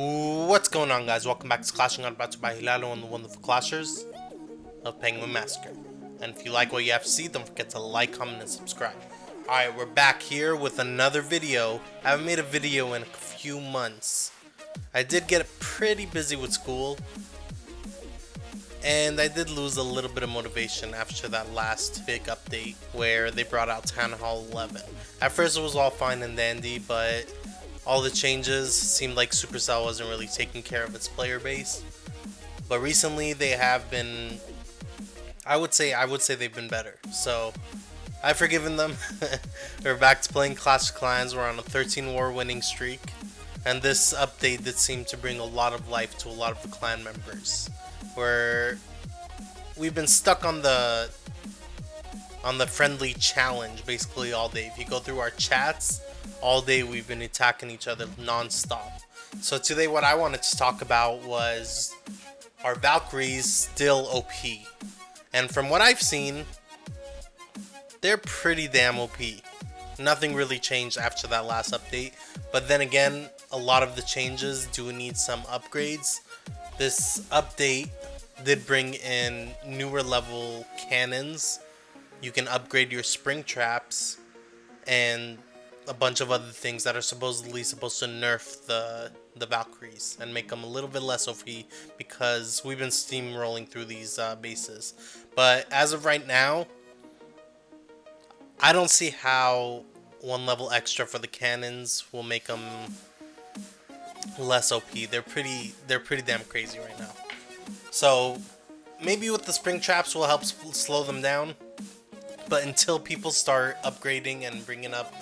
What's going on, guys? Welcome back to Clashinguide, brought to you by Hilalo and the wonderful Clashers of Penguin Massacre. And if you like what you have to see, don't forget to like, comment, and subscribe. Alright, we're back here with another video. I haven't made a video in a few months. I did get pretty busy with school, and I did lose a little bit of motivation after that last big update where they brought out Town Hall 11. At first it was all fine and dandy, but all the changes seemed like Supercell wasn't really taking care of its player base. But recently they have been, I would say they've been better. So I've forgiven them. We're back to playing Clash of Clans. We're on a 13 war winning streak. And this update did seem to bring a lot of life to a lot of the clan members. Where we've been stuck on the friendly challenge basically all day. If you go through our chats, all day we've been attacking each other non-stop. So today what I wanted to talk about was, are Valkyries still OP? And from what I've seen, they're pretty damn OP. Nothing really changed after that last update, but then again, a lot of the changes do need some upgrades. This update did bring in newer level cannons. You can upgrade your spring traps and a bunch of other things that are supposedly supposed to nerf the Valkyries and make them a little bit less OP, because we've been steamrolling through these bases. But as of right now, I don't see how one level extra for the cannons will make them less OP. They're pretty damn crazy right now. So maybe with the spring traps will help slow them down. But until people start upgrading and bringing up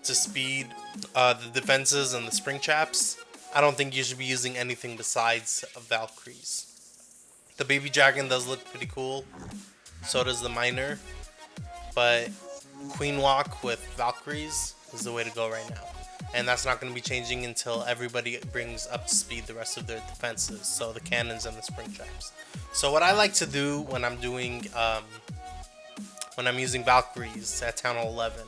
to speed the defenses and the spring traps, I don't think you should be using anything besides Valkyries. The baby dragon does look pretty cool. So does the miner. But Queen Walk with Valkyries is the way to go right now. And that's not going to be changing until everybody brings up to speed the rest of their defenses. So the cannons and the spring traps. So what I like to do when I'm doing when I'm using Valkyries at Town Hall 11,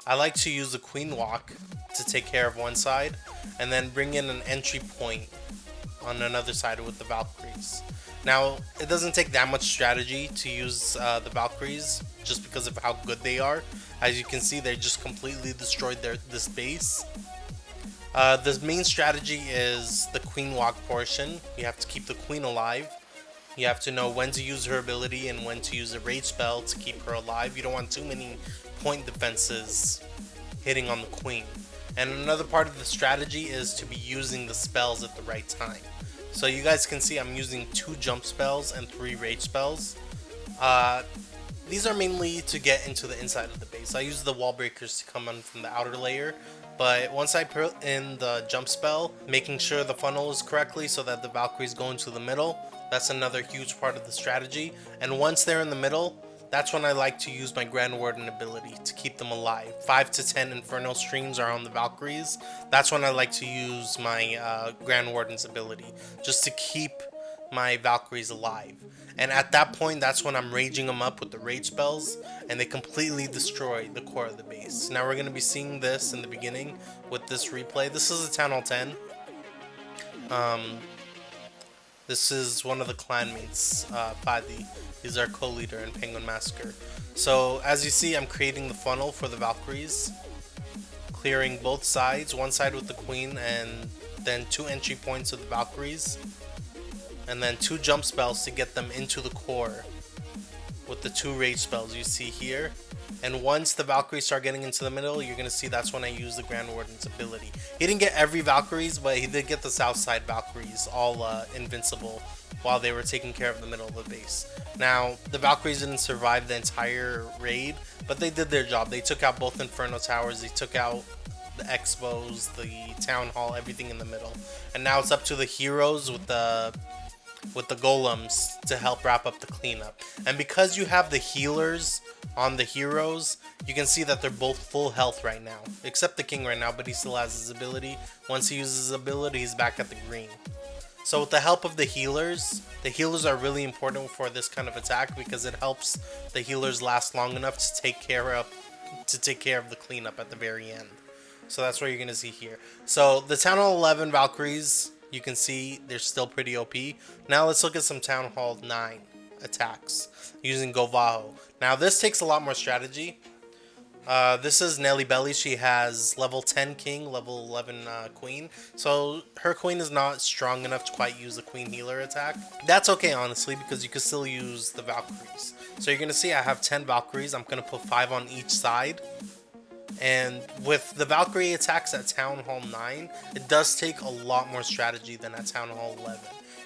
I like to use the Queen Walk to take care of one side, and then bring in an entry point on another side with the Valkyries. Now, it doesn't take that much strategy to use the Valkyries, just because of how good they are. As you can see, they just completely destroyed this base. The main strategy is the Queen Walk portion. You have to keep the Queen alive. You have to know when to use her ability and when to use a rage spell to keep her alive. You don't want too many point defenses hitting on the Queen. And another part of the strategy is to be using the spells at the right time. So you guys can see I'm using 2 jump spells and 3 rage spells. These are mainly to get into the inside of the base. I use the wall breakers to come in from the outer layer. But once I put in the jump spell, making sure the funnel is correctly so that the Valkyries go into the middle, that's another huge part of the strategy. And once they're in the middle, that's when I like to use my Grand Warden ability to keep them alive. 5 to 10 Inferno streams are on the Valkyries. That's when I like to use my Grand Warden's ability, just to keep my Valkyries alive. And at that point, that's when I'm raging them up with the rage spells, and they completely destroy the core of the base. Now we're going to be seeing this in the beginning with this replay. This is a Town Hall 10. This is one of the clanmates, Padi. He's our co-leader in Penguin Massacre. So as you see, I'm creating the funnel for the Valkyries, clearing both sides, one side with the Queen, and then 2 entry points with the Valkyries, and then 2 jump spells to get them into the core with the 2 rage spells you see here. And once the Valkyries start getting into the middle, you're going to see that's when I use the Grand Warden's ability. He didn't get every Valkyries, but he did get the south side Valkyries all invincible while they were taking care of the middle of the base. Now, the Valkyries didn't survive the entire raid, but they did their job. They took out both Inferno Towers, they took out the Expos, the Town Hall, everything in the middle. And now it's up to the heroes with the golems to help wrap up the cleanup. And because you have the healers on the heroes, you can see that they're both full health right now, except the king right now, but he still has his ability. Once he uses his ability, he's back at the green. So with the help of the healers are really important for this kind of attack, because it helps the healers last long enough to take care of the cleanup at the very end. So that's what you're going to see here. So the Town Hall 11 Valkyries You can see they're still pretty OP. Now let's look at some Town Hall 9 attacks using Govaho. Now this takes a lot more strategy. This is Nelly Belly. She has level 10 king, level 11 queen. So her queen is not strong enough to quite use the queen healer attack. That's okay, honestly, because you can still use the Valkyries. So you're going to see I have 10 Valkyries. I'm going to put 5 on each side. And with the Valkyrie attacks at Town Hall 9, it does take a lot more strategy than at Town Hall 11.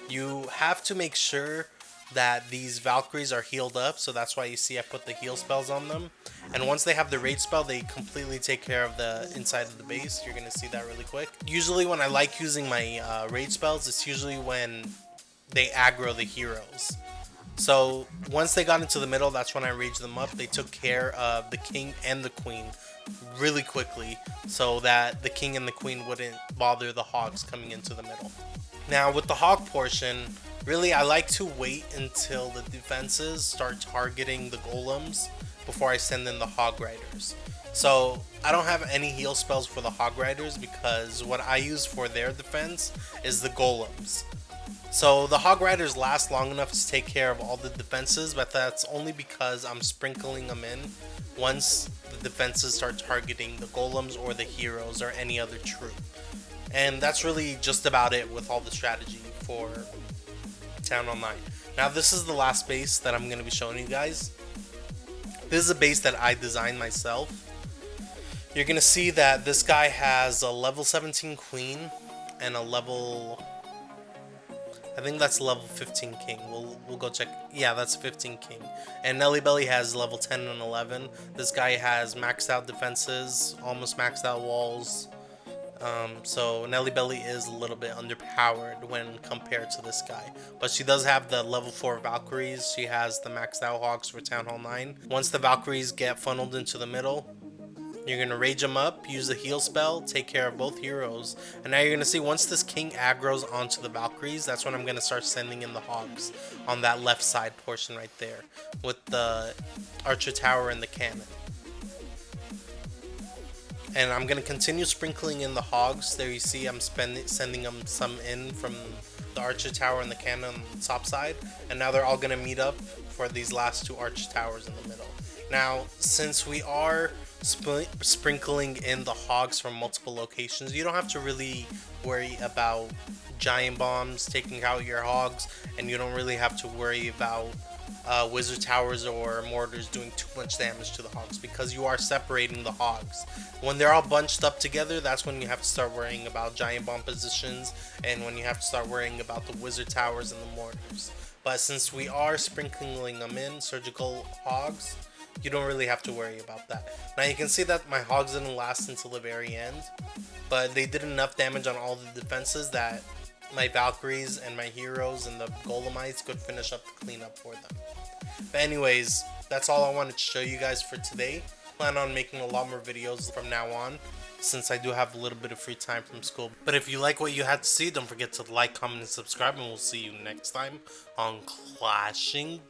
You have to make sure that these Valkyries are healed up, so that's why you see I put the heal spells on them. And once they have the rage spell, they completely take care of the inside of the base. You're going to see that really quick. Usually when I like using my rage spells, it's usually when they aggro the heroes. So once they got into the middle, that's when I raged them up. They took care of the king and the queen really quickly so that the king and the queen wouldn't bother the hogs coming into the middle. Now with the hog portion, really I like to wait until the defenses start targeting the golems before I send in the hog riders. So I don't have any heal spells for the hog riders because what I use for their defense is the golems. So the hog riders last long enough to take care of all the defenses, but that's only because I'm sprinkling them in once the defenses start targeting the golems or the heroes or any other troop. And that's really just about it with all the strategy for Town Hall 9. Now this is the last base that I'm going to be showing you guys. This is a base that I designed myself. You're going to see that this guy has a level 17 queen and a level... I think that's level 15 king. We'll go check. Yeah, that's 15 king. And Nelly Belly has level 10 and 11. This guy has maxed out defenses, almost maxed out walls. So Nelly Belly is a little bit underpowered when compared to this guy. But she does have the level 4 Valkyries. She has the maxed out hogs for Town Hall 9. Once the Valkyries get funneled into the middle, you're going to rage them up, use the heal spell, take care of both heroes. And now you're going to see once this king aggroes onto the Valkyries, that's when I'm going to start sending in the hogs on that left side portion right there with the archer tower and the cannon. And I'm going to continue sprinkling in the hogs. There you see I'm sending them some in from the archer tower and the cannon on the top side. And now they're all going to meet up for these last 2 archer towers in the middle. Now, since we are sprinkling in the hogs from multiple locations, you don't have to really worry about giant bombs taking out your hogs, and you don't really have to worry about wizard towers or mortars doing too much damage to the hogs because you are separating the hogs. When they're all bunched up together, that's when you have to start worrying about giant bomb positions and when you have to start worrying about the wizard towers and the mortars. But since we are sprinkling them in, surgical hogs, you don't really have to worry about that. Now you can see that my hogs didn't last until the very end, but they did enough damage on all the defenses that my Valkyries and my heroes and the Golemites could finish up the cleanup for them. But anyways, that's all I wanted to show you guys for today. I plan on making a lot more videos from now on since I do have a little bit of free time from school. But if you like what you had to see, don't forget to like, comment, and subscribe, and we'll see you next time on Clashinguide.